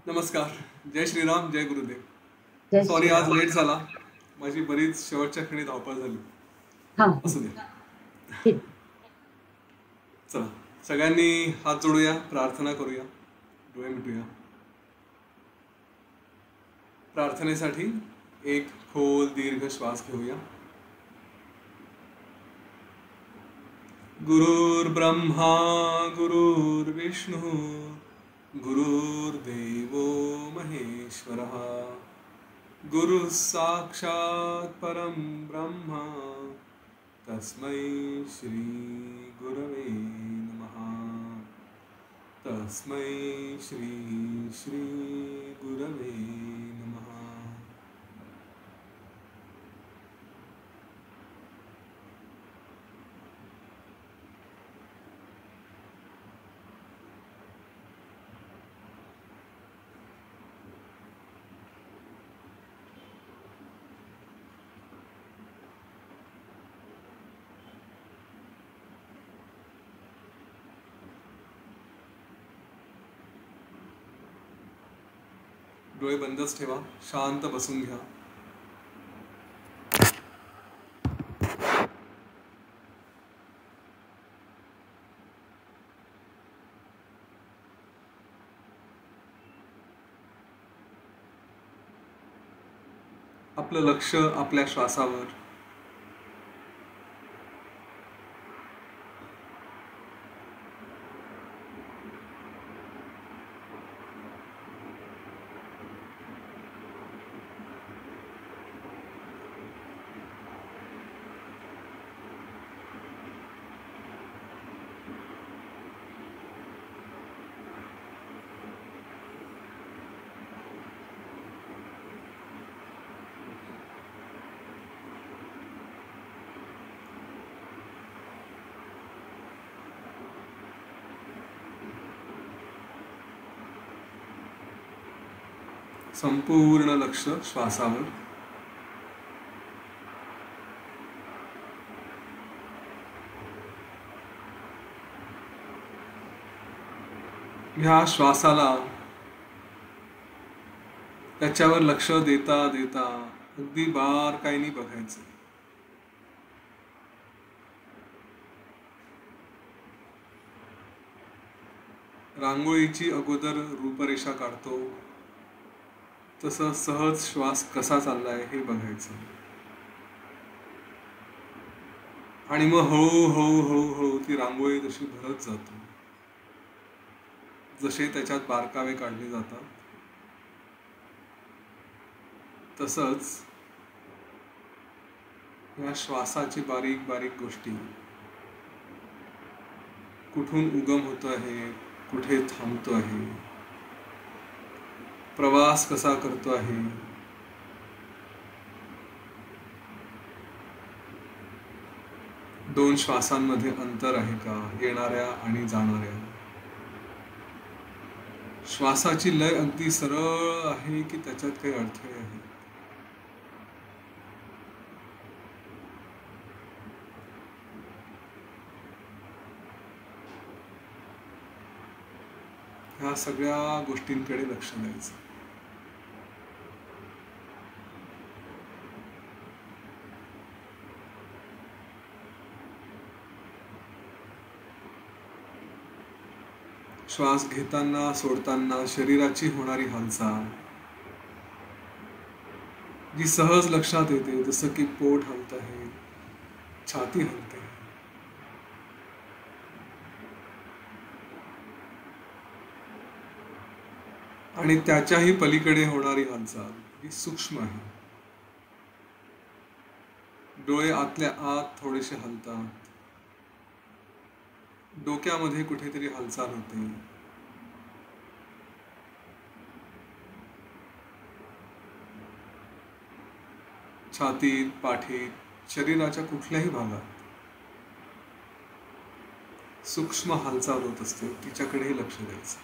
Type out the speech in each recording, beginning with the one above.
नमस्कार. जय श्रीराम, जय गुरुदेव. जय सॉरी आज श्रीराम. लेट झाला. माझी बरीच शेवटच्या क्षणी धावपळ झाली. हा, असू दे. ठीक. चला, सगळ्यांनी हात जोडूया, प्रार्थना करूया, डोळे मिटूया. प्रार्थनेसाठी एक खोल दीर्घ श्वास घेऊया. गुरुर्ब्रह्मा गुरुर्विष्णू गुरुर्देवो महेश्वरः गुरुः साक्षात् परं ब्रह्म तस्मै श्री गुरवे नमः. तस्मै श्री श्री गुरवे नमः. डोळे बंदच ठेवा, शांत बसून घ्या. आपलं लक्ष आपल्या श्वासावर. संपूर्ण लक्ष श्वासावर. ह्या श्वासाला त्याच्यावर लक्ष देता देता अगदी बारकाईने बघायचं. रांगोळीची अगोदर रूपरेषा काढतो तसं सहज श्वास कसा चाललाय हे बघायचं. आणि मग हळू हळू हळू हळू ती रांगोळी तशी भरत जातो. जसे त्याच्यात बारकावे काढले जातात तसंच या श्वासाची बारीक बारीक गोष्टी, कुठून उगम होतो आहे, कुठे थांबतो आहे, प्रवास कसा करतो आहे, दोन श्वासांमध्ये अंतर आहे का, येणाऱ्या आणि जाणाऱ्या. श्वासाची लय अगदी सरळ आहे की त्याच्यात काही अडथळे आहेत. ह्या सगळ्या गोष्टींकडे लक्ष द्यायचं. श्वास घेताना सोडताना शरीराची होणारी हालचाल जी सहज लक्षात येते, जसं की पोट हलत आहे, छाती हलते, आणि त्याच्याही पलीकडे होणारी हालचाल ही सूक्ष्म आहे. डोळे आतल्या आत थोडेसे हलतात, डोक्यामध्ये कुठेतरी हालचाल होते, छातीत, पाठीत, शरीराच्या कुठल्याही भागात सूक्ष्म हालचाल होत असते, तिच्याकडेही लक्ष द्यायचं.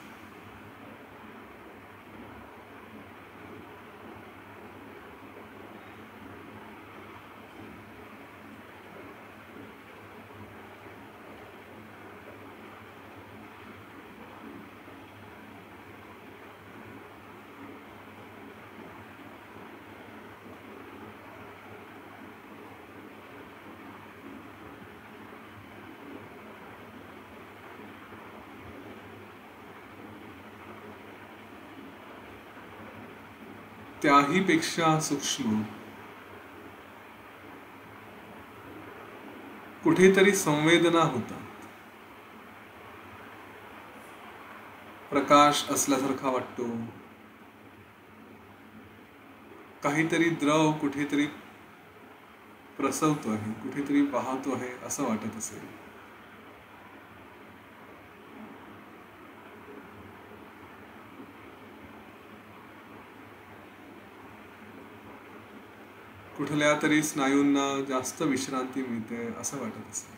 त्याही पेक्षा सूक्ष्म कुठेतरी संवेदना होतात. प्रकाश असल्यासारखा वाटतो. काहीतरी द्रव कुठेतरी प्रसवतो आहे, कुठेतरी वाहतो आहे असं वाटत असेल. कुठल्या तरी स्नायूंना जास्त विश्रांती मिळते असं वाटत असेल.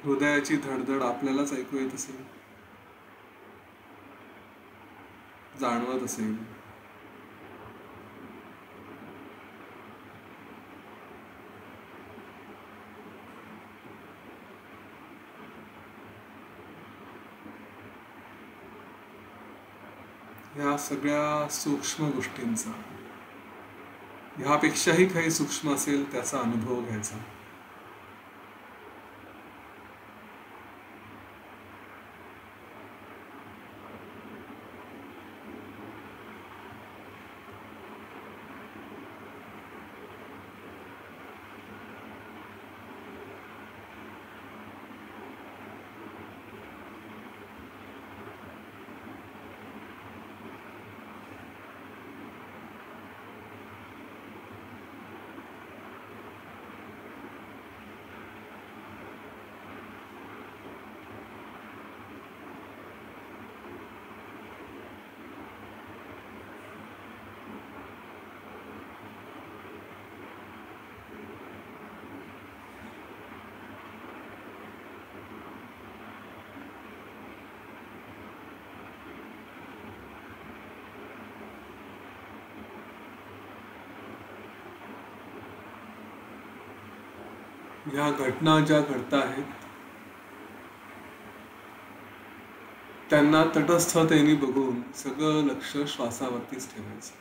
हृदयाची धडधड आपल्यालाच ऐकू येत असेल, जाणवत असेल. ह्या सगळ्या सूक्ष्म गोष्टींचा, ह्यापेक्षाही काही सूक्ष्म असेल त्याचा अनुभव घ्यायचा. ह्या घटना ज्या घडता आहेत त्यांना तटस्थतेने बघून सगळं लक्ष श्वासावरतीच ठेवायचं.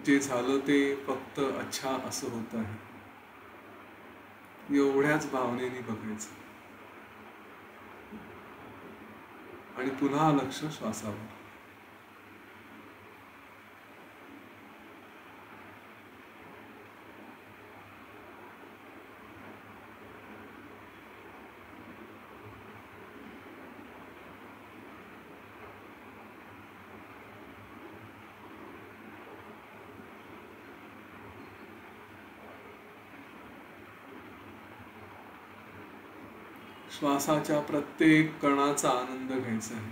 जे झालं ते फक्त अच्छा असं होत आहे एवढ्याच भावनेने बघायचं आणि पुन्हा लक्ष श्वासावर. श्वासाच्या प्रत्येक कणाचा आनंद घ्यायचा आहे.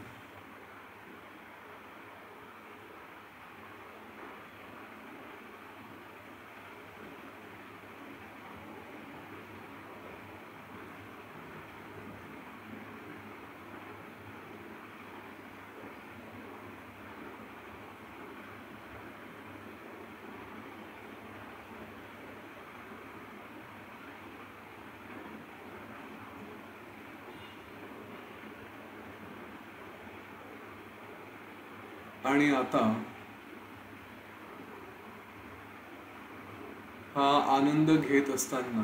आणि आता हा आनंद घेत असताना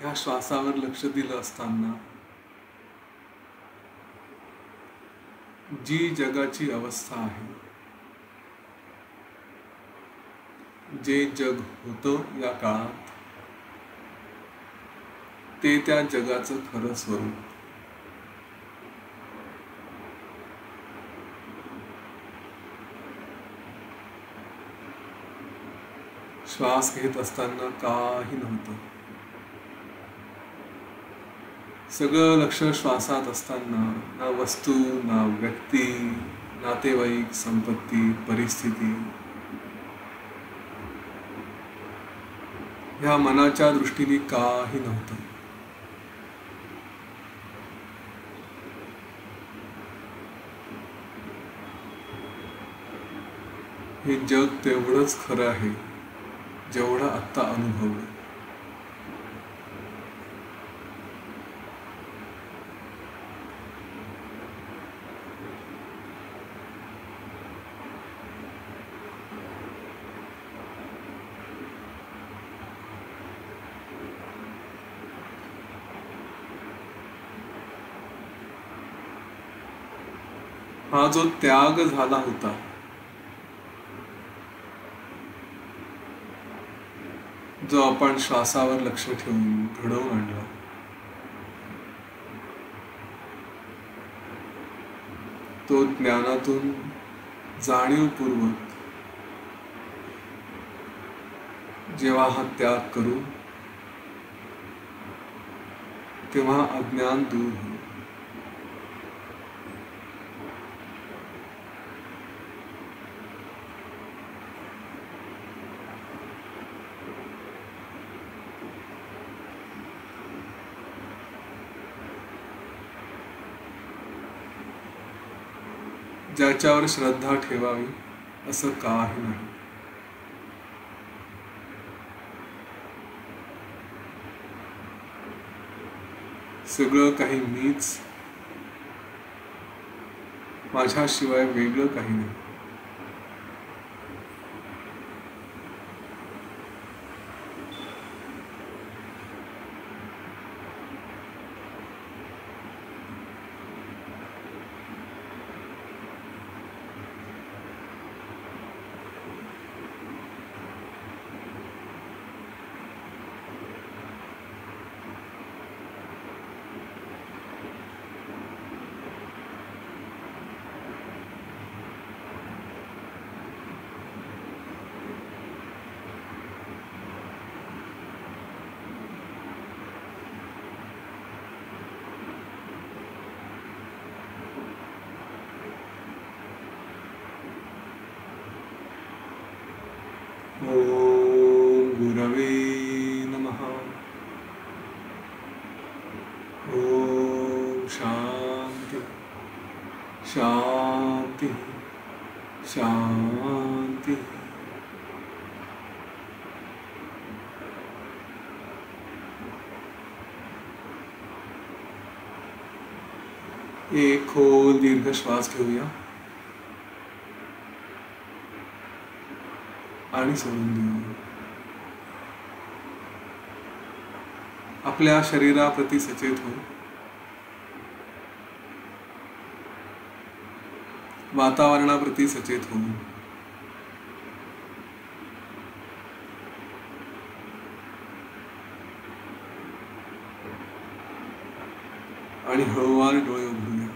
ह्या श्वासावर लक्ष दिलं असताना जी जगाची अवस्था आहे, जे जग होतं या काळात, ते त्या जगाचं खरं स्वरूप. श्वास घेत असताना काही नव्हतं. सगळं लक्ष श्वासात असताना ना वस्तू, ना व्यक्ती, नातेवाईक, संपत्ती, परिस्थिती ह्या मनाच्या दृष्टीने काही नव्हतं. हे जग तेवढंच खरं आहे जेवढा आत्ता अनुभवलं. हा जो त्याग झाला होता, जो आपण श्वासावर लक्ष ठेवून घडवून आणला, तो ज्ञानातून जाणीवपूर्वक जेव्हा हा त्याग करू तेव्हा अज्ञान दूर होईल. ज्याच्यावर श्रद्धा ठेवावी असं काही नाही. सगळं काही मीच, माझ्याशिवाय वेगळं काही नाही. ओम गुरवे नमः. ओम शांती शांती शांती. एक खोल दीर्घ श्वास घेऊया आणि सोडून देऊ. आपल्या शरीराप्रती सचेत हो. वातावरणाप्रती सचेत हो. आणि हळूवार डोळे उघडूया.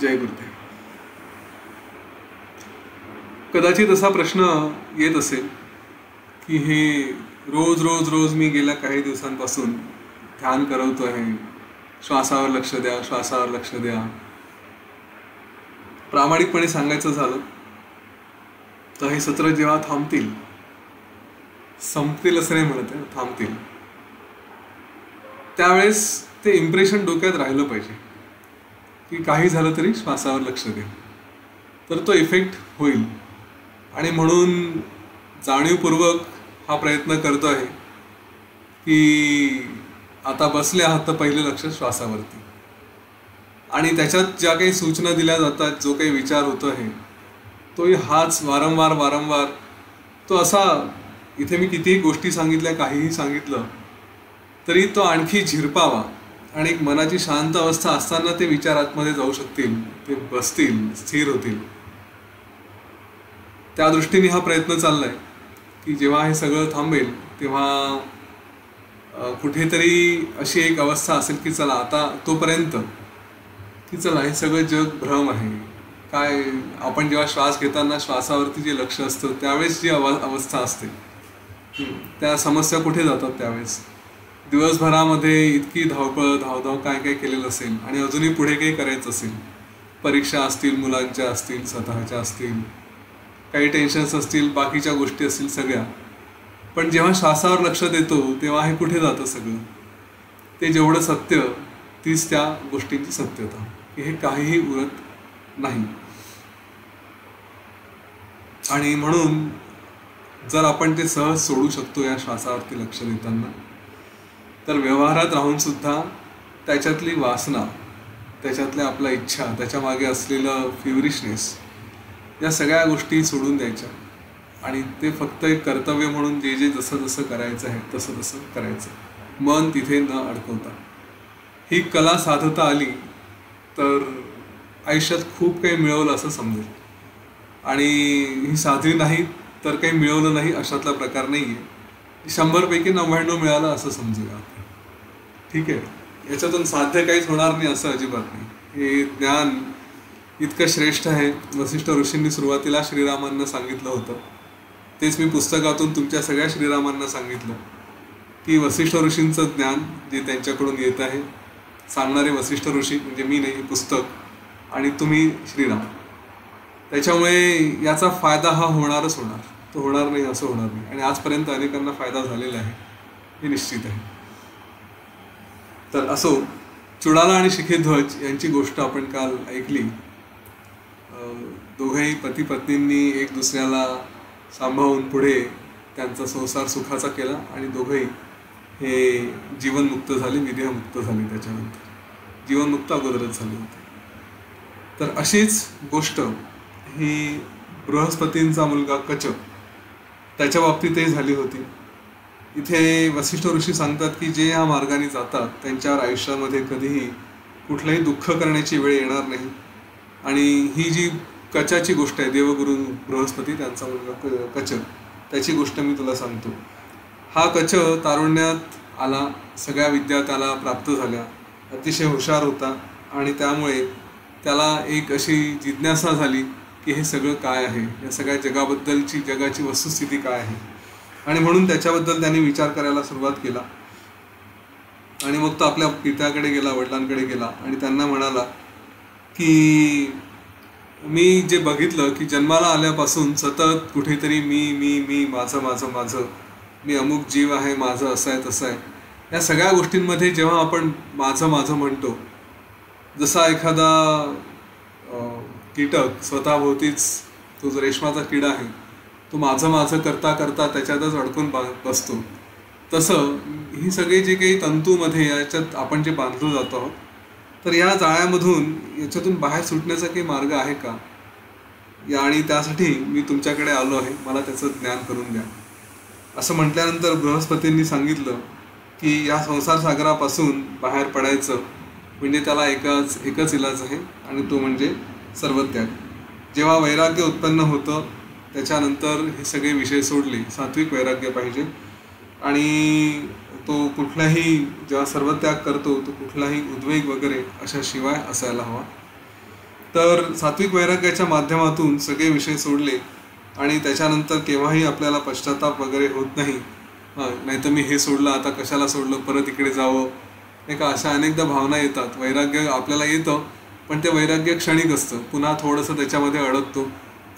जय गुरुदेव. कदाचित असा प्रश्न येत असेल की हे रोज रोज रोज मी गेल्या काही दिवसांपासून ध्यान करवतो आहे, श्वासावर लक्ष द्या, श्वासावर लक्ष द्या. प्रामाणिकपणे सांगायचं झालं तर हे सत्र जेव्हा थांबतील, संपतील असं नाही म्हणत आहे, थांबतील, त्यावेळेस ते इम्प्रेशन डोक्यात राहिलं पाहिजे की काही झालं तरी श्वासावर लक्ष दे, तर तो इफेक्ट होईल. आणि म्हणून जाणीवपूर्वक हा प्रयत्न करतो आहे की आता बसले आहात तर पहिले लक्ष श्वासावरती. आणि त्याच्यात ज्या काही सूचना दिल्या जातात, जो काही विचार होतो आहे तोही हाच वारंवार वारंवार तो असा, इथे मी कितीही गोष्टी सांगितल्या, काहीही सांगितलं तरी तो आणखी झिरपावा आणि एक मनाची शांत अवस्था असताना ते विचार आतमध्ये जाऊ शकतील, ते बसतील, स्थिर होतील. त्या दृष्टीने हा प्रयत्न चाललाय की जेव्हा हे सगळं थांबेल तेव्हा कुठेतरी अशी एक अवस्था असेल की चला आता तोपर्यंत की चला हे सगळं जग भ्रम आहे. काय आपण जेव्हा श्वास घेताना श्वासावरती जे लक्ष असतं त्यावेळेस जी अवस्था असते, त्या समस्या कुठे जातात त्यावेळेस. दिवसभरामध्ये इतकी धावपळ धावधाव काय काय केलेलं असेल आणि अजूनही पुढे काही करायचं असेल परीक्षा असतील, मुलांच्या असतील, स्वतःच्या असतील, काही टेन्शन्स असतील, बाकीच्या गोष्टी असतील सगळ्या. पण जेव्हा श्वासावर लक्ष देतो तेव्हा हे कुठे जातं सगळं? ते जेवढं सत्य तीच त्या गोष्टींची सत्यता, की हे काहीही उरत नाही. आणि म्हणून जर आपण ते सहज सोडू शकतो या श्वासावरती लक्ष देताना, तर व्यवहारात राहून सुद्धा त्याच्यातली वासना, त्याच्यातल्या आपल्या इच्छा, त्याच्या मागे असलेलं फ्युरिशनेस, या सगळ्या गोष्टी सोडून द्यायच्या आणि ते फक्त एक कर्तव्य म्हणून जे जे जसं जसं करायचं आहे तसं तसं करायचं, मन तिथे न अडकवता. ही कला साधता आली तर आयुष्यात खूप काही मिळवलं असं समजेल. आणि ही साधली नाही तर काही मिळवलं नाही अशातला प्रकार नाही आहे. 100पैकी 99 मिळालं असं समजूया. ठीक आहे, याच्यातून साध्य काहीच होणार नाही असं अजिबात नाही. हे ज्ञान इतकं श्रेष्ठ आहे. वसिष्ठ ऋषींनी सुरुवातीला श्रीरामांना सांगितलं होतं, तेच मी पुस्तकातून तुमच्या सगळ्या श्रीरामांना सांगितलं की वसिष्ठ ऋषींचं ज्ञान जे त्यांच्याकडून येत आहे, सांगणारे वसिष्ठ ऋषी म्हणजे मी नाही, हे पुस्तक, आणि तुम्ही श्रीराम. त्याच्यामुळे याचा फायदा हा होणारच होणार, तो होणार नाही असं होणार नाही. आणि आजपर्यंत अनेकांना फायदा झालेला आहे हे निश्चित आहे. तर असो, चुडाला आणि शिखेध्वज यांची गोष्ट आपण काल ऐकली. दोघंही पती पत्नींनी एक दुसऱ्याला सांभाळून पुढे त्यांचा संसार सुखाचा केला आणि दोघंही हे जीवनमुक्त झाले, विदेहमुक्त झाले. त्याच्यानंतर जीवनमुक्त अगोदरच झाले होते. तर अशीच गोष्ट ही बृहस्पतींचा मुलगा कच, त्याच्या बाबतीतही झाली होती. इथे वसिष्ठ ऋषी सांगतात की जे या मार्गाने जातात त्यांच्यावर आयुष्यामध्ये कधीही कुठलंही दुःख करण्याची वेळ येणार नाही. आणि ही जी कचाची गोष्ट आहे, देवगुरु बृहस्पती त्यांचा मुलगा कच, त्याची गोष्ट मी तुला सांगतो. हा कच तारुण्यात आला, सगळ्या विद्या त्याला प्राप्त झाल्या, अतिशय हुशार होता आणि त्यामुळे त्याला एक अशी जिज्ञासा झाली की हे सगळं काय आहे, या सगळ्या जगाबद्दलची, जगाची वस्तुस्थिती काय आहे. आणि म्हणून त्याच्याबद्दल त्यांनी विचार करायला सुरुवात केला. आणि मग तो आपल्या पित्याकडे गेला, वडिलांकडे गेला आणि त्यांना म्हणाला की मी जे बघितलं की जन्माला आल्यापासून सतत कुठेतरी मी मी मी, माझं माझं माझं, मी अमुक जीव आहे, माझं असं आहे तसं आहे, या सगळ्या गोष्टींमध्ये जेव्हा आपण माझं माझं म्हणतो, जसा एखादा कीटक स्वतःभोवतीच, तो जो रेशमाचा किडा आहे, तो माझं माझं करता करता त्याच्यातच अडकून बसतो, तसं ही सगळी जी काही तंतूमध्ये याच्यात आपण जे बांधलो जातो आहोत, तर या जाळ्यामधून याच्यातून बाहेर सुटण्याचा काही मार्ग आहे का, आणि त्यासाठी मी तुमच्याकडे आलो आहे, मला त्याचं ज्ञान करून द्या. असं म्हटल्यानंतर बृहस्पतींनी सांगितलं की या संसार सागरापासून बाहेर पडायचं म्हणजे त्याला एकच इलाज आहे आणि तो म्हणजे सर्वत्याग. जेव्हा वैराग्य उत्पन्न होतं त्याच्यानंतर हे सगळे विषय सोडले, सात्विक वैराग्य पाहिजे. आणि तो कुठलाही, जेव्हा सर्वत्याग करतो तो कुठलाही उद्वेग वगैरे अशा शिवाय असायला हवा. तर सात्विक वैराग्याच्या माध्यमातून सगळे विषय सोडले आणि त्याच्यानंतर केव्हाही आपल्याला पश्चाताप वगैरे होत नाही. नाही तर मी हे सोडलं, आता कशाला सोडलं, परत इकडे जावं, नाही का, अशा अनेकदा भावना येतात. वैराग्य आपल्याला येतं पण ते वैराग्य क्षणिक असतं, पुन्हा थोडंसं त्याच्यामध्ये अडकतो.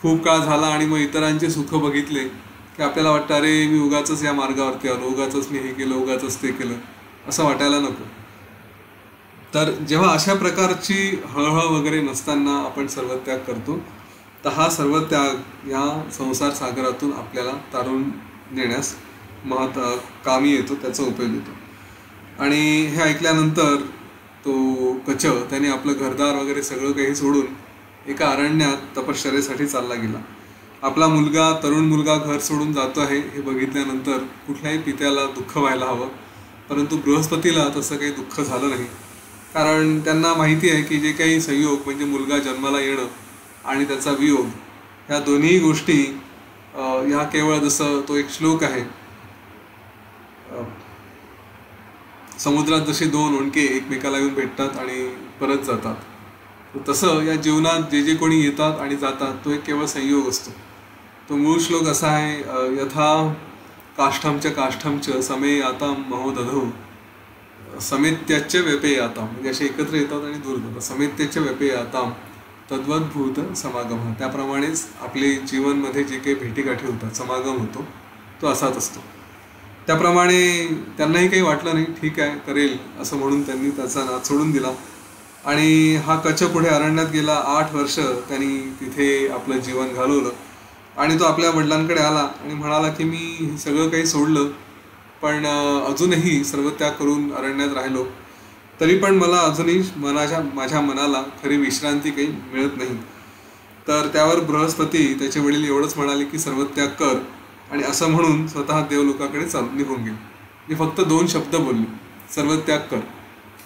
खूप काळ झाला आणि मग इतरांचे सुख बघितले की आपल्याला वाटतं अरे मी उगाचच या मार्गावरती आलो, उगाचच मी हे केलं, उगाचच ते केलं, असं वाटायला नको. तर जेव्हा अशा प्रकारची हळहळ वगैरे नसताना आपण सर्वत्याग करतो, तर हा सर्वत्याग या संसार सागरातून आपल्याला तारून नेण्यास कामी येतो, त्याचा उपयोग येतो. आणि हे ऐकल्यानंतर तो कच त्याने आपलं घरदार वगैरे सगळं काही सोडून एका अरण्यात तपश्चर्येसाठी चालला गेला. आपला मुलगा, तरुण मुलगा घर सोडून जातो आहे हे बघितल्यानंतर कुठल्याही पित्याला दुःख व्हायला हवं, परंतु बृहस्पतीला तसं काही दुःख झालं नाही. कारण त्यांना माहिती आहे की जे काही संयोग म्हणजे मुलगा जन्माला येणं आणि त्याचा वियोग, ह्या दोन्ही गोष्टी ह्या केवळ, जसं तो एक श्लोक आहे, समुद्रात जसे दोन ओंडके एकमेकाला येऊन भेटतात आणि परत जातात, तसं या जीवनात जे जे कोणी येतात आणि जातात तो एक केवळ संयोग असतो. तो मूळ श्लोक असा आहे, यथा काष्ठमच काष्ठमच समे आता महोदधौ समेत्याच व्यपेयाताम, म्हणजे असे एकत्र येतात आणि दूर जातात. समेत्याच व्यपेयाताम तद्वद्भूत समागम. त्याप्रमाणेच आपले जीवनमध्ये जे काही भेटीगाठी होतात, समागम होतो, तो असाच असतो. त्याप्रमाणे त्यांनाही काही वाटलं नाही, ठीक आहे करेल असं म्हणून त्यांनी त्याचा नाद सोडून दिला. आणि हा कच्छ पुढे अरण्यात गेला. 8 वर्ष त्यांनी तिथे आपलं जीवन घालवलं. आणि तो आपल्या वडिलांकडे आला आणि म्हणाला की मी हे सगळं काही सोडलं, पण अजूनही सर्व त्याग करून अरण्यात राहिलो, तरी पण मला अजूनही माझ्या मनाला खरी विश्रांती काही मिळत नाही. तर त्यावर बृहस्पती त्याचे वडील एवढंच म्हणाले की सर्व त्याग कर. आणि असं म्हणून स्वतः देवलोकाकडे निघून गेले. मी फक्त 2 शब्द बोलले, सर्व त्याग कर,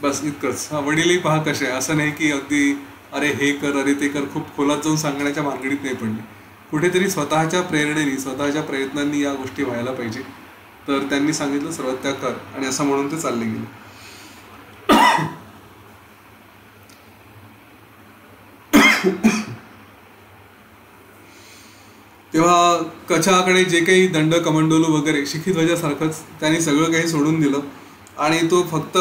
बस इतकंच. वडीलही पहा कसे, असं नाही की अगदी अरे हे कर अरे ते कर, खूप खोलात जाऊन सांगण्याच्या भानगडीत नाही पडले. कुठेतरी स्वतःच्या प्रेरणेने, स्वतःच्या प्रयत्नांनी या गोष्टी व्हायला पाहिजे. तर त्यांनी सांगितलं सर्व त्याग कर, आणि असं म्हणून ते चालले गेले. तेव्हा कच्छाकडे जे काही दंड कमंडोलू वगैरे शिखीध्वजासारखंच त्यांनी सगळं काही सोडून दिलं. आणि तो फक्त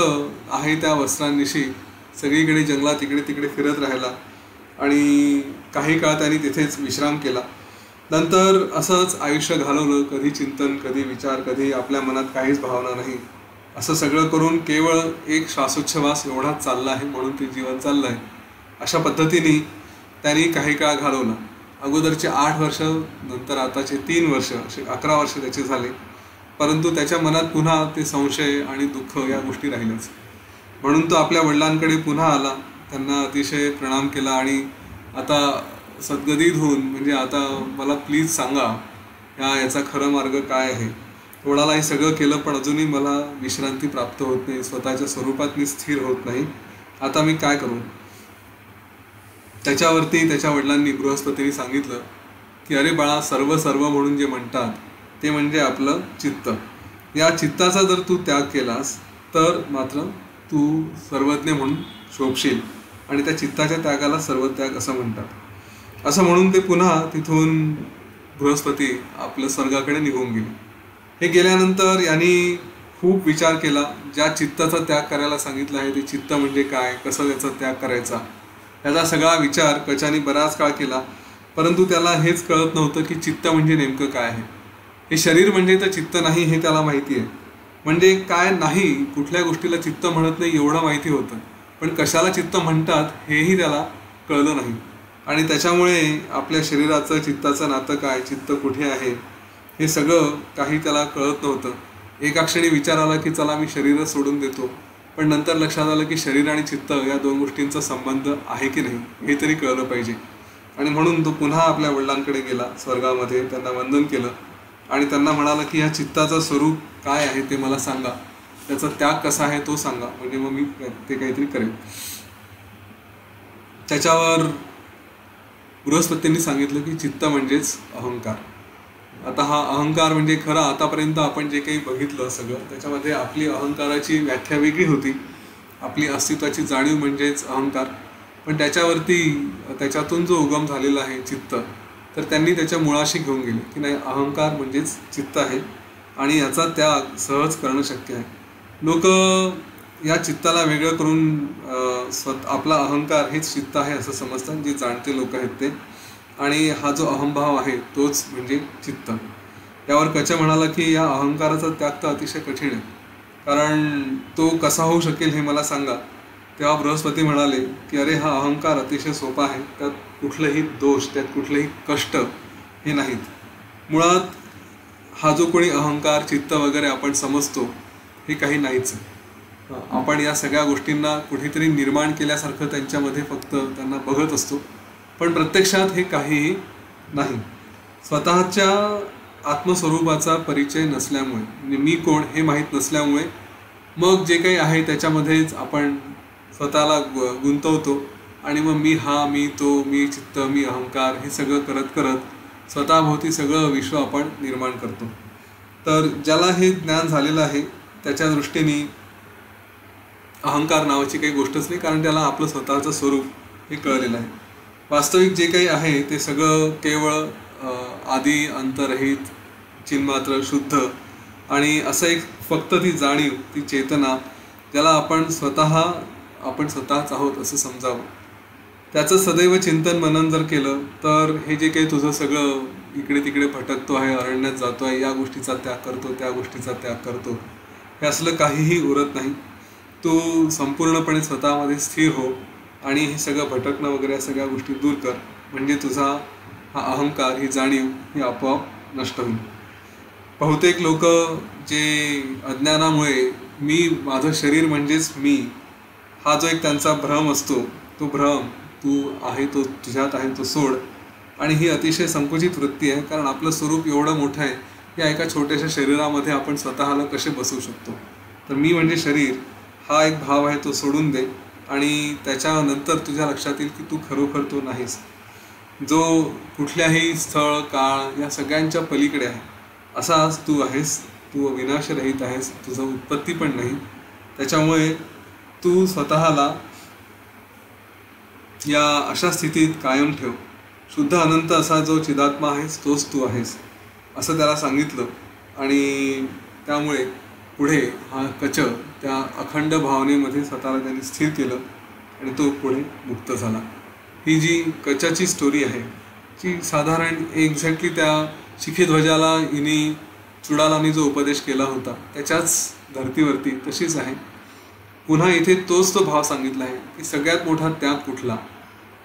आहे त्या वस्त्रांनिशी सगळीकडे जंगलात इकडे तिकडे फिरत राहिला. आणि काही काळ त्यांनी तिथेच विश्राम केला. नंतर असंच आयुष्य घालवलं. कधी चिंतन, कधी विचार, कधी आपल्या मनात काहीच भावना नाही. असं सगळं करून केवळ एक श्वासोच्छवास एवढाच चालला आहे, म्हणून ते जीवन चाललं आहे. अशा पद्धतीने त्यांनी काही काळ घालवला. अगोदरचे 8 वर्ष, नंतर आताचे 3 वर्ष, असे 11 वर्ष त्याचे झाले. परंतु त्याच्या मनात पुन्हा ते संशय आणि दुःख या गोष्टी राहिल्याच. म्हणून तो आपल्या वडिलांकडे पुन्हा आला. त्यांना अतिशय प्रणाम केला आणि आता सद्गदित होऊन, म्हणजे आता मला प्लीज सांगा याचा खरं मार्ग काय आहे. वडिलांनी हे सगळं केलं, पण अजूनही मला विश्रांती प्राप्त होत नाही, स्वतःच्या स्वरूपात मी स्थिर होत नाही, आता मी काय करू. त्याच्यावरती त्याच्या वडिलांनी, बृहस्पतींनी सांगितलं की अरे बाळा, सर्व म्हणून जे म्हणतात ते म्हणजे आपलं चित्त. या चित्ताचा जर तू त्याग केलास तर मात्र तू सर्वज्ञ म्हणून शोभशील. आणि त्या चित्ताच्या त्यागाला सर्वत्याग असं म्हणतात. असं म्हणून ते पुन्हा तिथून बृहस्पती आपलं स्वर्गाकडे निघून गेले. हे गेल्यानंतर यांनी खूप विचार केला. ज्या चित्ताचा त्याग करायला सांगितलं आहे ते चित्त म्हणजे काय, कसं त्याचा त्याग करायचा, याचा सगळा विचार कचानी बराच काळ केला. परंतु त्याला हेच कळत नव्हतं की चित्त म्हणजे नेमकं काय आहे. हे शरीर म्हणजे तर चित्त नाही हे त्याला माहिती आहे. म्हणजे काय नाही, कुठल्या गोष्टीला चित्त म्हणत नाही एवढं माहिती होतं, पण कशाला चित्त म्हणतात हेही त्याला कळलं नाही. आणि त्याच्यामुळे आपल्या शरीराचं चित्ताचं नातं काय, चित्त कुठे आहे, हे सगळं काही त्याला कळत नव्हतं. एका क्षणी विचार आला की चला मी शरीरच सोडून देतो, पण नंतर लक्षात आलं की शरीर आणि चित्त या 2 गोष्टींचा संबंध आहे की नाही हे तरी कळलं पाहिजे. आणि म्हणून तो पुन्हा आपल्या वडिलांकडे गेला स्वर्गामध्ये. त्यांना वंदन केलं आणि त्यांना म्हणाला की ह्या चित्ताचं स्वरूप काय आहे ते मला सांगा, त्याचा त्याग कसा आहे तो सांगा, म्हणजे मग मी ते काहीतरी करेन. त्याच्यावर बृहस्पतींनी सांगितलं की चित्त म्हणजेच अहंकार. आता हा अहंकार म्हणजे खरं आतापर्यंत आपण जे काही बघितलं सगळं त्याच्यामध्ये आपली अहंकाराची व्याख्या वेगळी होती. आपली अस्तित्वाची जाणीव म्हणजेच अहंकार. पण त्याच्यातून जो उगम झालेला आहे चित्त, तर त्यांनी त्याच्या मुळाशी घेऊन गेले की नाही, अहंकार म्हणजेच चित्त आहे आणि याचा त्याग सहज करणं शक्य आहे. लोक या चित्ताला वेगळं करून आपला अहंकार हेच चित्त आहे असं समजतात, जे जाणते लोक आहेत ते. आणि हा जो अहंभाव आहे तोच म्हणजे चित्त. यावर कच्छ म्हणाला की या अहंकाराचा त्याग तर अतिशय कठीण आहे, कारण तो कसा होऊ शकेल हे मला सांगा. तेव्हा बृहस्पती म्हणाले की अरे हा अहंकार अतिशय सोपा आहे, त्यात कुठलंही दोष, त्यात कुठलंही कष्ट हे नाहीत. मुळात हा जो कोणी अहंकार, चित्त वगैरे आपण समजतो हे काही नाहीच. आपण या सगळ्या गोष्टींना कुठेतरी निर्माण केल्यासारखं त्यांच्यामध्ये फक्त त्यांना बघत असतो, पण प्रत्यक्षात हे काहीही नाही. स्वतःच्या आत्मस्वरूपाचा परिचय नसल्यामुळे, म्हणजे मी कोण हे माहीत नसल्यामुळे मग जे काही आहे त्याच्यामध्येच आपण स्वतःला गुंतवतो आणि मग मी हा, मी तो, मी चित्त, मी अहंकार हे सगळं करत करत स्वतःभोवती सगळं विश्व आपण निर्माण करतो. तर ज्याला हे ज्ञान झालेलं आहे त्याच्या दृष्टीने अहंकार नावाची काही गोष्टच नाही, कारण त्याला आपलं स्वतःचं स्वरूप हे कळलेलं आहे. वास्तविक जे काही आहे ते सगळं केवळ आदी अंतरहित, चिन्मात्र, शुद्ध आणि असं एक फक्त ती जाणीव, ती चेतना, ज्याला आपण स्वतःच आहोत असं समजावं. त्याचं सदैव चिंतन मनन जर केलं तर हे जे काही तुझं सगळं इकडे तिकडे भटकतो आहे, अरण्यात जातो आहे, या गोष्टीचा त्याग करतो, त्या गोष्टीचा त्याग करतो, हे असलं काहीही उरत नाही. तू संपूर्णपणे स्वतःमध्ये स्थिर हो आणि हे सगळं भटकणं वगैरे या सगळ्या गोष्टी दूर कर. म्हणजे तुझा हा अहंकार, ही जाणीव ही आपोआप नष्ट होईल. बहुतेक लोक जे अज्ञानामुळे माझं शरीर म्हणजेच मी, हा जो एक त्यांचा भ्रम असतो, तो भ्रम तू आहे तो तुझ्यात आहे तो सोड. आणि ही अतिशय संकुचित वृत्ती आहे, कारण आपलं स्वरूप एवढं मोठं आहे, या एका छोट्याशा शरीरामध्ये आपण स्वतःला कसे बसवू शकतो. तर मी म्हणजे शरीर हा एक भाव आहे, तो सोडून दे आणि त्याच्यानंतर तुझ्या लक्षात येईल की तू खरोखर तो नाहीस, जो कुठल्याही स्थळ काळ या सगळ्यांच्या पलीकडे आहे. असाच तू आहेस, तू विनाशरहित आहेस, तुझं उत्पत्ती पण नाही. त्याच्यामुळे तू स्वतःला या अशा स्थितीत कायम ठेव. शुद्ध अनंत असा जो चिदात्मा आहेस तोच तू आहेस, असं त्याला सांगितलं. आणि त्यामुळे पुढे हा कच त्या अखंड भावनेमध्ये स्वतःला त्यांनी स्थिर केलं आणि तो पुढे मुक्त झाला. ही जी कचाची स्टोरी आहे ती साधारण एक्झॅक्टली त्या शिखीध्वजाला हिने चुडालांनी जो उपदेश केला होता त्याच्याच धर्तीवरती तशीच आहे. पुन्हा इथे तोच तो भाव सांगितला आहे की सगळ्यात मोठा त्याग कुठला,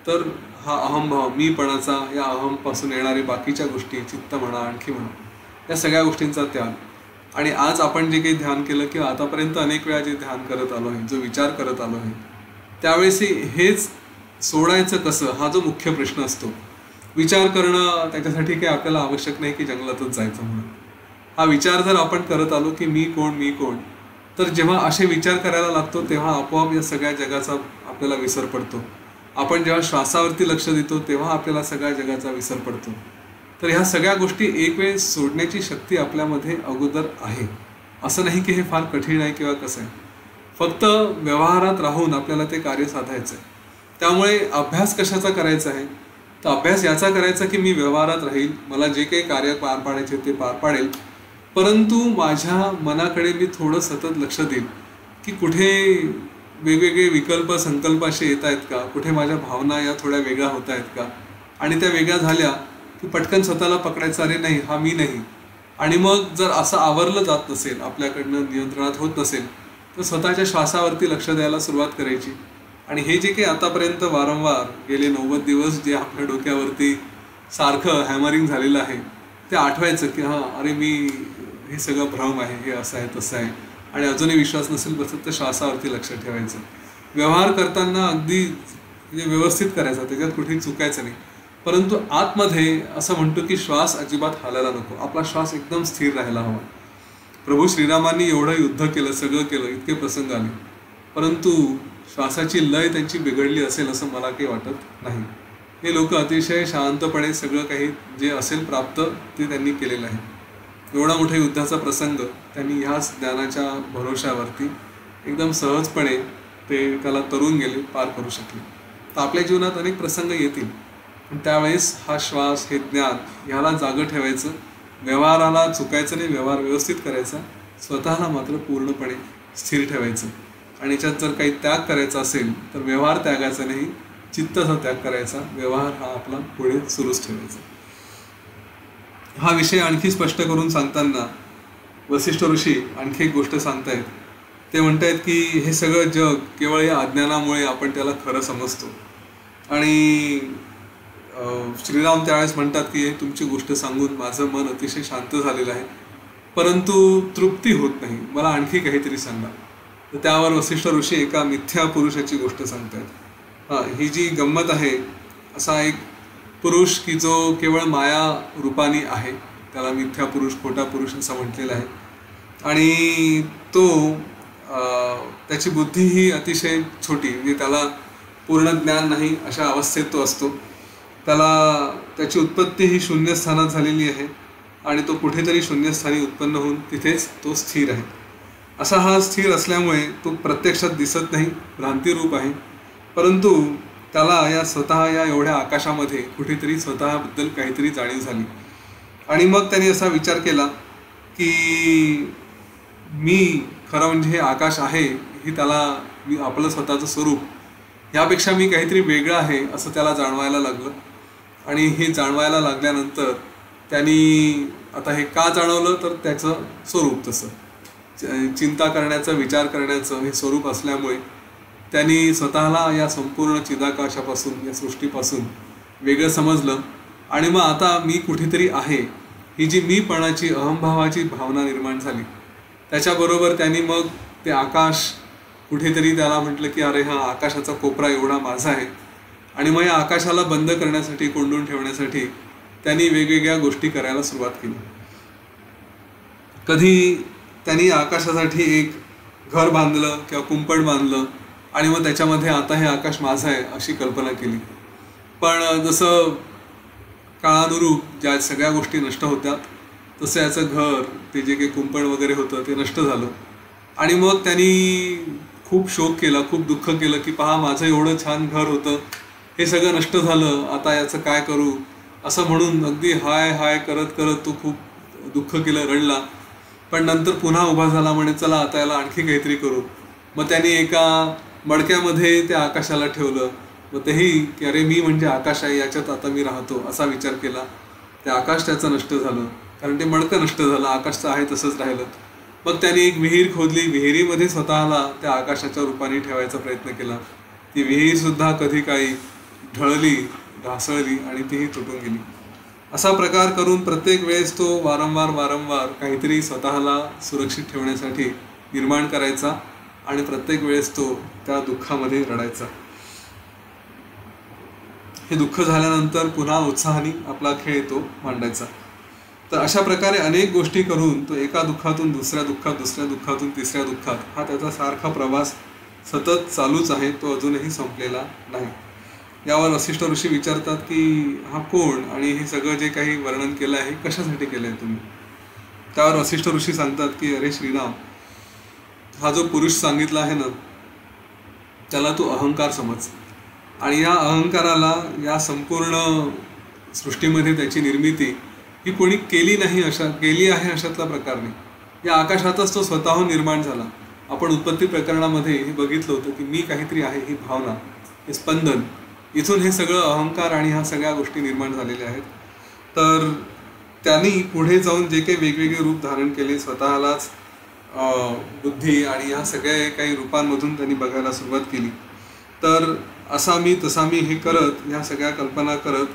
तर हा अहमभाव, मीपणाचा, या अहमपासून येणारे बाकीच्या गोष्टी, चित्त म्हणा, आणखी म्हणा, या सगळ्या गोष्टींचा त्याग. आणि आज आपण जे काही ध्यान केलं किंवा आतापर्यंत अनेक वेळा जे ध्यान करत आलो आहे, जो विचार करत आलो आहे, त्यावेळेस हेच सोडायचं कसं, हा जो मुख्य प्रश्न असतो. विचार करणं त्याच्यासाठी काही आपल्याला आवश्यक नाही की जंगलातच जायचं म्हणून. हा विचार जर आपण करत आलो की मी कोण मी कोण, तर जेव्हा असे विचार करायला लागतो तेव्हा आपोआप या सगळ्या जगाचा आपल्याला विसर पडतो. आपण जेव्हा श्वासावरती लक्ष देतो तेव्हा आपल्याला सगळ्या जगाचा विसर पडतो. तर ह्या सगळ्या गोष्टी एक वेळ सोडण्याची शक्ती आपल्यामध्ये अगोदर आहे. असं नाही की हे फार कठीण आहे किंवा कसं आहे, फक्त व्यवहारात राहून आपल्याला ते कार्य साधायचं आहे. त्यामुळे अभ्यास कशाचा करायचा आहे, तर अभ्यास याचा करायचा की मी व्यवहारात राहील, मला जे काही कार्य पार पाडायचे ते पार पाडेल, परंतु माझ्या मनाकडे मी थोडं सतत लक्ष देईल की कुठे वेगवेगळे विकल्प संकल्प असे येत आहेत का, कुठे माझ्या भावना या थोड्या वेगळ्या होत आहेत का, आणि त्या वेगळ्या झाल्या की पटकन स्वतःला पकडायचं, अरे नाही हा मी नाही. आणि मग जर असं आवरलं जात नसेल, आपल्याकडनं नियंत्रणात होत नसेल, तर स्वतःच्या श्वासावरती लक्ष द्यायला सुरुवात करायची. आणि हे जे काही आतापर्यंत वारंवार गेले 90 दिवस जे आपल्या डोक्यावरती सारखं हॅमरिंग झालेलं आहे ते आठवायचं की हां अरे मी हे सगळं भ्रम आहे, हे असं आहे तसं आहे. आणि अजूनही विश्वास नसेल बसत तर श्वासावरती लक्ष ठेवायचं. व्यवहार करताना अगदी म्हणजे व्यवस्थित करायचा, त्याच्यात कुठेही चुकायचं नाही. परंतु आतमध्ये असं म्हणतो की श्वास अजिबात हालायला नको, आपला श्वास एकदम स्थिर राहायला हवा. प्रभू श्रीरामांनी एवढं युद्ध केलं, सगळं केलं, इतके प्रसंग आले, परंतु श्वासाची लय त्यांची बिघडली असेल असं मला काही वाटत नाही. हे लोक अतिशय शांतपणे सगळं काही जे असेल प्राप्त ते त्यांनी केलेलं आहे. एवढा मोठा युद्धाचा प्रसंग त्यांनी ह्याच ज्ञानाच्या भरोशावरती एकदम सहजपणे ते त्याला तरून गेले, पार करू शकले. तर आपल्या जीवनात अनेक प्रसंग येतील, पण त्यावेळेस हा श्वास, हे ज्ञान ह्याला जागं ठेवायचं, व्यवहाराला चुकायचं नाही, व्यवहार व्यवस्थित करायचा, स्वतःला मात्र पूर्णपणे स्थिर ठेवायचं. आणि याच्यात जर काही त्याग करायचा असेल तर व्यवहार त्यागायचा नाही, चित्ताचा त्याग करायचा, व्यवहार हा आपला पुढे सुरूच ठेवायचा. हा विषय आणखी स्पष्ट करून सांगताना वसिष्ठ ऋषी आणखी एक गोष्ट सांगतायत. ते म्हणतायत की हे सगळं जग केवळ या अज्ञानामुळे आपण त्याला खरं समजतो. आणि श्रीराम त्यावेळेस म्हणतात की तुमची गोष्ट सांगून माझं मन अतिशय शांत झालेलं आहे, परंतु तृप्ती होत नाही, मला आणखी काहीतरी सांगा. तर त्यावर वसिष्ठ ऋषी एका मिथ्या पुरुषाची गोष्ट सांगतायत. ही जी गंमत आहे, असा एक पुरुष की जो केवळ माया रूपानी आहे, त्याला मिथ्या पुरुष, खोटा पुरुष असं म्हटलेलं आहे. आणि तो त्याची बुद्धी ही अतिशय छोटी, म्हणजे त्याला पूर्ण ज्ञान नाही अशा अवस्थेत तो असतो. त्याची उत्पत्ती ही शून्यस्थानात झालेली आहे आणि तो कुठेतरी शून्यस्थानी उत्पन्न होऊन तिथेच तो स्थिर आहे. असा हा स्थिर असल्यामुळे तो प्रत्यक्षात दिसत नाही, भ्रांतिरूप आहे, परंतु त्याला या स्वतः या एवढ्या आकाशामध्ये कुठेतरी स्वतःबद्दल काहीतरी जाणीव झाली. आणि मग त्याने असा विचार केला की मी खरं म्हणजे हे आकाश आहे, ही त्याला मी आपलं स्वतःचं स्वरूप यापेक्षा मी काहीतरी वेगळं आहे असं त्याला जाणवायला लागलं. आणि हे जाणवायला लागल्यानंतर त्यांनी आता हे का जाणवलं तर त्याचं स्वरूप तसं चिंता करण्याचं, विचार करण्याचं हे स्वरूप असल्यामुळे त्यांनी स्वतःला या संपूर्ण चिदाकाशापासून, या सृष्टीपासून वेगळं समजलं. आणि मग आता मी कुठेतरी आहे ही जी मीपणाची, अहंभावाची भावना निर्माण झाली. त्याच्याबरोबर त्यांनी मग ते आकाश कुठेतरी त्याला म्हटलं की अरे हा आकाशाचा कोपरा एवढा माझा आहे. आणि मग या आकाशाला बंद करण्यासाठी, कोंडून ठेवण्यासाठी त्यांनी वेगवेगळ्या गोष्टी करायला सुरुवात केली. कधी त्यांनी आकाशासाठी एक घर बांधलं किंवा कुंपण बांधलं आणि मग त्याच्यामध्ये आता हे आकाश माझं आहे अशी कल्पना केली. पण जसं काळानुरूप ज्या सगळ्या गोष्टी नष्ट होत्यात तसं याचं घर, ते जे काही कुंपण वगैरे होतं ते नष्ट झालं. आणि मग त्यांनी खूप शोक केला, खूप दुःख केलं की पहा माझं एवढं छान घर होतं, हे सगळं नष्ट झालं, आता याचं काय करू असं म्हणून अगदी हाय हाय करत करत तो खूप दुःख केलं, रडला. पण नंतर पुन्हा उभा झाला, म्हणे चला आता याला आणखी काहीतरी करू. मग त्यांनी एका मडक्यामध्ये त्या आकाशाला ठेवलं. मग तेही की अरे मी म्हणजे आकाश आहे, याच्यात आता मी राहतो असा विचार केला. ते आकाश त्याचं नष्ट झालं, कारण ते मडकं नष्ट झालं, आकाशचं आहे तसंच राहिलं. मग त्यांनी एक विहीर खोदली, विहिरीमध्ये स्वतःला त्या आकाशाच्या रूपाने ठेवायचा प्रयत्न केला. ती विहीरसुद्धा कधी काही ढळली, ढासळली आणि तीही तुटून गेली. असा प्रकार करून प्रत्येक वेळेस तो वारंवार काहीतरी स्वतःला सुरक्षित ठेवण्यासाठी निर्माण करायचा आणि प्रत्येक वेळेस तो त्या दुःखामध्ये रडायचा. हे दुःख झाल्यानंतर पुन्हा उत्साहाने आपला खेळ तो मांडायचा. तर अशा प्रकारे अनेक गोष्टी करून तो एका दुःखातून दुसऱ्या दुःखात, दुसऱ्या दुःखातून तिसऱ्या दुःखात हा त्याचा सारखा प्रवास सतत चालूच आहे, तो अजूनही संपलेला नाही. यावर वसिष्ठ ऋषी विचारतात की हा कोण आणि हे सगळं जे काही वर्णन केलं आहे कशासाठी केलं आहे तुम्ही. त्यावर वसिष्ठ ऋषी सांगतात की अरे श्रीराम, हा जो पुरुष सांगितला आहे ना त्याला तू अहंकार समज. आणि या अहंकाराला, या संपूर्ण सृष्टीमध्ये त्याची निर्मिती ही कोणी केली नाही, केली आहे अशातला प्रकार नाही. या आकाशातच तो स्वतःहून निर्माण झाला. आपण उत्पत्ती प्रकरणामध्ये हे बघितलं होतं की मी काहीतरी आहे ही भावना, हे स्पंदन, इथून हे सगळं अहंकार आणि ह्या सगळ्या गोष्टी निर्माण झालेल्या आहेत. तर त्यांनी पुढे जाऊन जे काही वेगवेगळे रूप धारण केले, स्वतःलाच बुद्धी आणि ह्या सगळ्या काही रूपांमधून त्यांनी बघायला सुरुवात केली. तर असा मी तसा मी हे करत, ह्या सगळ्या कल्पना करत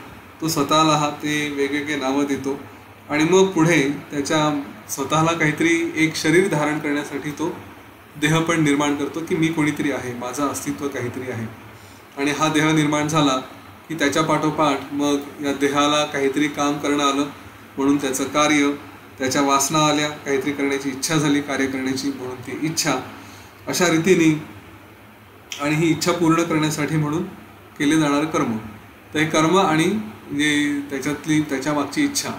तो स्वतःला ते वेगवेगळे नावं देतो. आणि मग पुढे त्याच्या स्वतःला काहीतरी एक शरीर धारण करण्यासाठी तो देह पण निर्माण करतो की मी कोणीतरी आहे, माझं अस्तित्व काहीतरी आहे. आणि हा देह निर्माण झाला की त्याच्या पाठोपाठ मग या देहाला काहीतरी काम करणं आलं, म्हणून त्याचं कार्य, त्याच्या वासना आल्या, काहीतरी करण्याची इच्छा झाली, कार्य करण्याची, म्हणून ती इच्छा, अशा रीतीने. आणि ही इच्छा पूर्ण करण्यासाठी म्हणून केले जाणारं कर्म. तर हे कर्म आणि जे त्याच्यातली त्याच्या मागची इच्छा,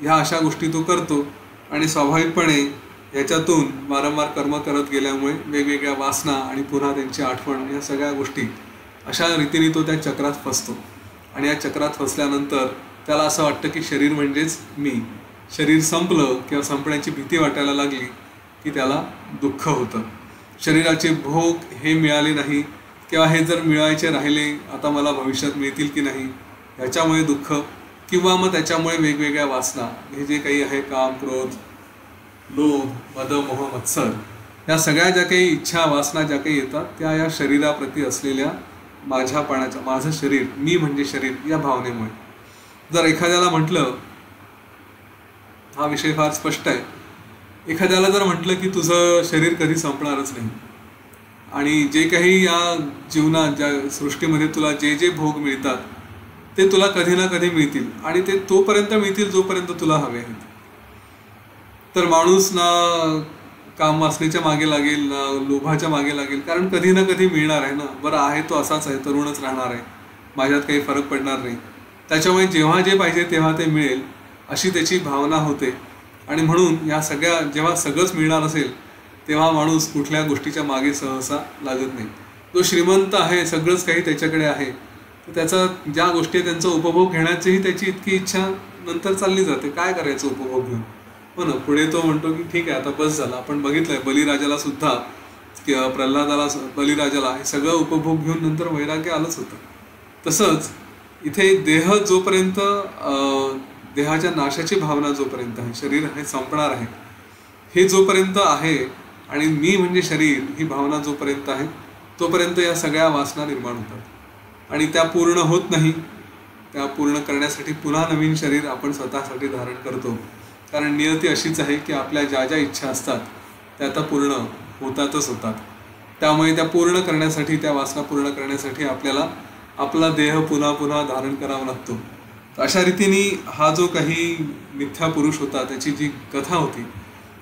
ह्या अशा गोष्टी तो करतो. आणि स्वाभाविकपणे याच्यातून वारंवार कर्म करत गेल्यामुळे वेगवेगळ्या वासना आणि पुन्हा त्यांची आठवण, या सगळ्या गोष्टी अशा रीतीने तो त्या चक्रात फसतो. आणि या चक्रात फसल्यानंतर त्याला असं वाटतं की शरीर म्हणजेच मी. शरीर संपलं किंवा संपण्याची भीती वाटायला लागली की त्याला दुःख होतं. शरीराचे भोग हे मिळाले नाही किंवा हे जर मिळायचे राहिले आता मला भविष्यात मिळतील की नाही ह्याच्यामुळे दुःख, किंवा मग त्याच्यामुळे वेगवेगळ्या वासना, हे जे काही आहे काम, क्रोध, लोभ, मद, मोह, मत्सर, या सगळ्या ज्या काही इच्छा, वासना ज्या काही येतात त्या या शरीराप्रती असलेल्या माझ्यापणाच्या, माझं शरीर, मी म्हणजे शरीर, या भावनेमुळे. जर एखाद्याला म्हटलं, हा विषय फार स्पष्ट आहे, एखाद्याला जर म्हटलं की तुझं शरीर कधी संपणारच नाही आणि जे काही या जीवनात, ज्या सृष्टीमध्ये तुला जे जे भोग मिळतात ते तुला कधी ना कधी मिळतील आणि ते तोपर्यंत मिळतील जोपर्यंत तुला हवे आहेत. तर माणूस ना काम वासनेच्या मागे लागेल, ना लोभाच्या मागे लागेल, कारण कधी ना कधी मिळणार आहे ना. बरं आहे तो असाच आहे, तरुणच राहणार आहे, माझ्यात काही फरक पडणार नाही, त्याच्यामुळे जेव्हा जे पाहिजे तेव्हा ते मिळेल अशी त्याची भावना होते. आणि म्हणून या सगळ्या, जेव्हा सगळंच मिळणार असेल तेव्हा माणूस कुठल्या गोष्टीच्या मागे सहसा लागत नाही. जो श्रीमंत आहे, सगळंच काही त्याच्याकडे आहे, तर त्याचा ज्या गोष्टी त्यांचा उपभोग घेण्याचीही त्याची इतकी इच्छा नंतर चालली जाते. काय करायचं उपभोग घेऊन, हो ना. पुढे तो म्हणतो की ठीक आहे आता बस झालं. आपण बघितलंय बलिराजाला सुद्धा प्रल्हादाला, बलिराजाला हे सगळं उपभोग घेऊन नंतर वैराग्य आलंच होतं. तसंच इथे देह जोपर्यंत देहाच्या नाशाची भावना जोपर्यंत आहे, शरीर हे संपणार आहे हे जोपर्यंत आहे आणि मी म्हणजे शरीर ही भावना जोपर्यंत आहे तोपर्यंत या सगळ्या वासना निर्माण होतात आणि त्या पूर्ण होत नाही. त्या पूर्ण करण्यासाठी पुन्हा नवीन शरीर आपण स्वतःसाठी धारण करतो. कारण नियती अशीच आहे की आपल्या ज्या ज्या इच्छा असतात त्या आता पूर्ण होतातच होतात. त्यामुळे त्या पूर्ण करण्यासाठी, त्या वासना पूर्ण करण्यासाठी आपल्याला आपला देह पुन्हा पुन्हा धारण करावा लागतो. अशा रीतीने हा जो काही मिथ्या पुरुष होता त्याची जी कथा होती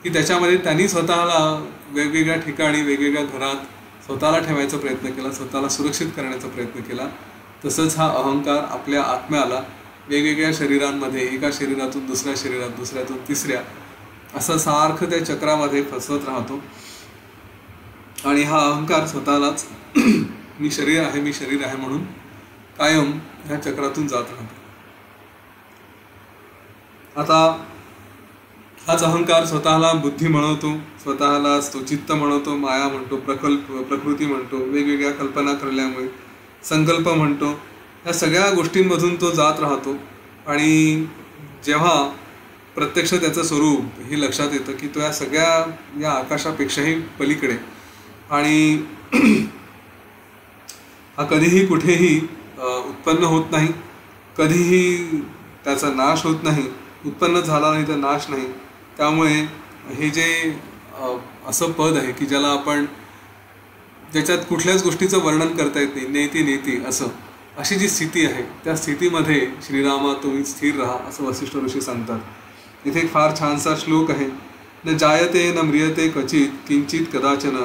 की त्याच्यामध्ये त्यांनी स्वतःला वेगवेगळ्या ठिकाणी, वेगवेगळ्या घरात स्वतःला ठेवायचा प्रयत्न केला, स्वतःला सुरक्षित करण्याचा प्रयत्न केला. तसंच हा अहंकार आपल्या आत्म्याला वेगवेगळ्या शरीरांमध्ये, एका शरीरातून दुसऱ्या शरीरात, दुसऱ्यातून तिसऱ्या, असं सारखं त्या चक्रामध्ये फसवत राहतो. आणि हा अहंकार स्वतःलाच मी शरीर आहे, मी शरीर आहे म्हणून कायम ह्या चक्रातून जात राहतो. आता हाच अहंकार स्वतःला बुद्धी म्हणवतो, स्वतःलाच तो चित्त म्हणवतो, माया म्हणतो, प्रकृती म्हणतो, वेगवेगळ्या कल्पना करल्यामुळे संकल्प म्हणतो. या सगळ्या गोष्टींमधून तो जात राहतो आणि जेव्हा प्रत्यक्ष त्याचं स्वरूप हे लक्षात येतं की तो या सगळ्या या आकाशापेक्षाही पलीकडे आणि हा कधीही कुठेही उत्पन्न होत नाही, कधीही त्याचा नाश होत नाही, उत्पन्न झाला नाही तर नाश नाही. त्यामुळे हे जे असं पद आहे की ज्याला आपण, ज्याच्यात कुठल्याच गोष्टीचं वर्णन करता येत नाही, नेती नेती असं, अशी जी स्थिती आहे त्या स्थितीमध्ये श्रीरामा तुम्ही स्थिर राहा असं वसिष्ठ ऋषी सांगतात. इथे एक फार छानसा श्लोक आहे. न जायते न म्रियते क्वचित किंचित कदाचन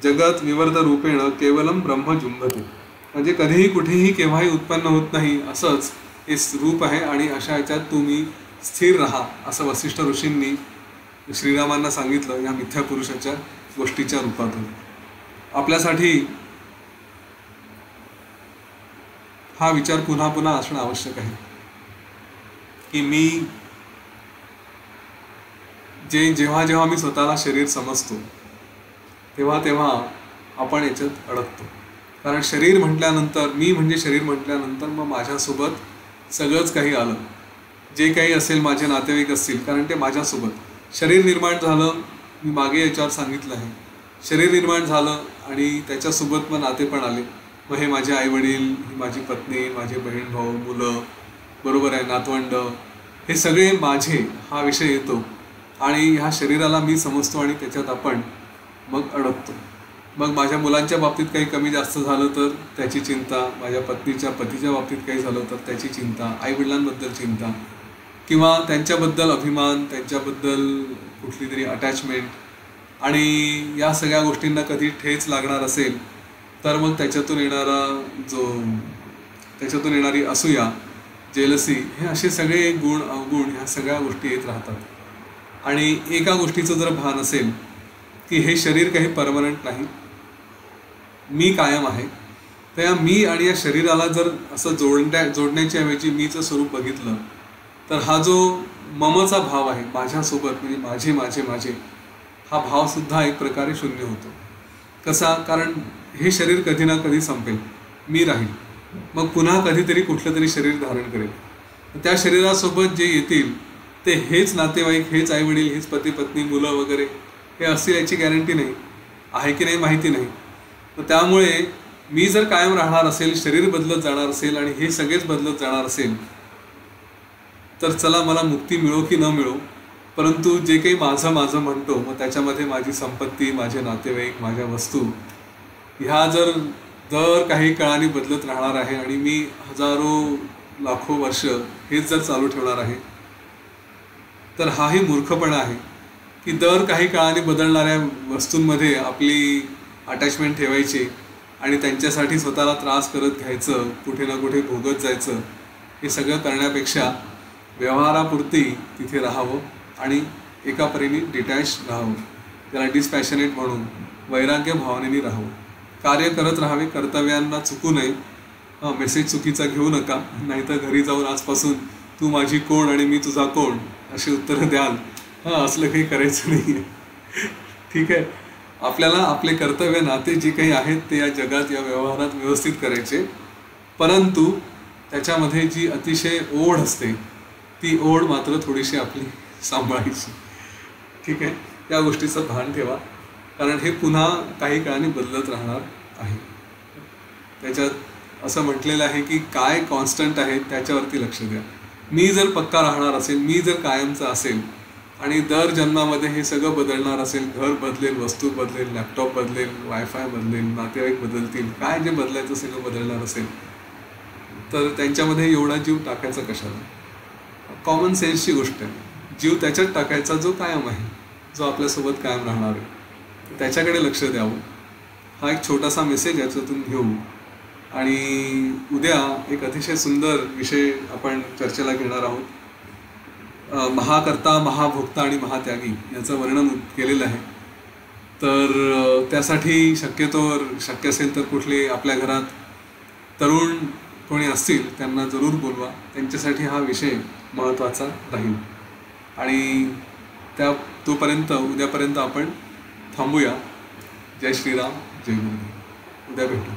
जगत विवर्ध रूपेण केवलम ब्रह्म जुंबते. म्हणजे कधीही कुठेही केव्हाही उत्पन्न होत नाही असंच हे रूप आहे आणि अशा ह्याच्यात तुम्ही स्थिर राहा असं वसिष्ठ ऋषींनी श्रीरामांना सांगितलं या मिथ्या पुरुषाच्या गोष्टीच्या रूपातून. आपल्यासाठी हा विचार पुन्हा पुन्हा असणं आवश्यक आहे की मी जेव्हा जेव्हा मी स्वतःला शरीर समजतो तेव्हा तेव्हा आपण याच्यात अडकतो. कारण शरीर म्हटल्यानंतर, मी म्हणजे शरीर म्हटल्यानंतर मग माझ्यासोबत सगळंच काही आलं, जे काही असेल, माझे नातेवाईक असतील, कारण ते माझ्यासोबत शरीर निर्माण झालं. मी मागे याच्यावर सांगितलं आहे, शरीर निर्माण झालं आणि त्याच्यासोबत मग नाते पण आले. मग हे माझे आईवडील, ही माझी पत्नी, माझे बहीण भाऊ, मुलं, बरोबर आहे, नातवंड, हे सगळे माझे हा विषय येतो आणि ह्या शरीराला मी समजतो आणि त्याच्यात आपण मग अडकतो. मग माझ्या मुलांच्या बाबतीत काही कमी जास्त झालं तर त्याची चिंता, माझ्या पतीच्या बाबतीत काही झालं तर त्याची चिंता, आईवडिलांबद्दल चिंता किंवा त्यांच्याबद्दल अभिमान, त्यांच्याबद्दल कुठली तरी अटॅचमेंट, आणि या सगळ्या गोष्टींना कधी ठेच लागणार असेल तर मग त्याच्यातून येणारी असूया, जेलसी, हे असे सगळे गुण अवगुण ह्या सगळ्या गोष्टी येत राहतात. आणि एका गोष्टीचं जर भान असेल की हे शरीर काही परमनंट नाही, मी कायम आहे, तर या मी आणि या शरीराला जर असं जोडण्याच्या ऐवजी मीचं स्वरूप बघितलं तर हा जो ममचा भाव आहे, माझ्यासोबत म्हणजे माझे माझे माझे, हा भावसुद्धा एक प्रकारे शून्य होतो. कसा? कारण हे शरीर कधी ना कधी संपेल, मी राहील, मग पुन्हा कधीतरी कुठलं तरी शरीर धारण करेल. त्या शरीरासोबत जे येतील ते हेच नातेवाईक, हेच आईवडील, हेच पती पत्नी, मुलं वगैरे हे असतील याची गॅरंटी नाही आहे की नाही माहिती नाही. तर त्यामुळे मी जर कायम राहणार असेल, शरीर बदलत जाणार असेल आणि हे सगळेच बदलत जाणार असेल तर चला मला मुक्ती मिळो की न मिळो, परंतु जे काही माझं माझं म्हणतो मग त्याच्यामध्ये माझी संपत्ती, माझे नातेवाईक, माझ्या वस्तू ह्या जर काही काळाने बदलत राहणार आहे आणि मी हजारो लाखो वर्ष हेच जर चालू ठेवणार आहे तर हाही मूर्खपणा आहे की काही काळाने बदलणाऱ्या वस्तूंमध्ये आपली अटॅचमेंट ठेवायची आणि त्यांच्यासाठी स्वतःला त्रास करत घ्यायचं, कुठे ना कुठे भोगत जायचं. हे सगळं करण्यापेक्षा व्यवहारापुरती तिथे राहावं आणि एका परीने डिटॅच राहावं, त्याला डिस्पॅशनेट म्हणून वैराग्य भावनेने राहावं, कार्य करत राहावे, कर्तव्यांना चुकू नये. मेसेज चुकीचा घेऊ नका, नाहीतर घरी जाऊन आजपासून तू माझी कोण आणि मी तुझा कोण अशी उत्तरं द्याल. असलं काही करायचं नाही आहे, ठीक आहे. आपल्याला आपले कर्तव्य नाते जे काही आहेत ते या जगात या व्यवहारात व्यवस्थित करायचे, परंतु त्याच्यामध्ये जी अतिशय ओढ असते ती ओढ मात्र थोडीशी आपली सांभाळायची. ठीक आहे, या गोष्टीचं भान ठेवा, कारण हे पुन्हा काही काळाने बदलत राहणार आहे. त्याच्यात असं म्हटलेलं आहे की काय कॉन्स्टंट आहे त्याच्यावरती लक्ष द्या. मी जर पक्का राहणार असेल, मी जर कायमचा असेल आणि दर जन्मामध्ये हे सगळं बदलणार असेल, घर बदलेल, वस्तू बदलेल, लॅपटॉप बदलेल, वायफाय बदलेल, नातेवाईक बदलतील, काय जे बदलायचं सगळं बदलणार असेल, तर त्यांच्यामध्ये एवढा जीव टाकायचा कशाला? कॉमन सेन्सची गोष्ट आहे. जीव त्याच्यात टाकायचा जो कायम आहे, जो आपल्यासोबत कायम राहणार आहे, त्याच्याकडे लक्ष द्यावं. हा एक छोटासा मेसेज याच्यातून घेऊ आणि उद्या एक अतिशय सुंदर विषय आपण चर्चेला घेणार आहोत. महाकर्ता, महाभोक्ता आणि महात्यागी याचं वर्णन केलेलं आहे. तर त्यासाठी शक्यतोवर शक्य असेल तर कुठले आपल्या घरात तरुण कोणी असतील त्यांना जरूर बोलवा. त्यांच्यासाठी हा विषय महत्त्वाचा राहील. आणि तोपर्यंत उद्यापर्यंत आपण थांबूया. जय श्रीराम, जय गुरुदेव. उद्या भेटू.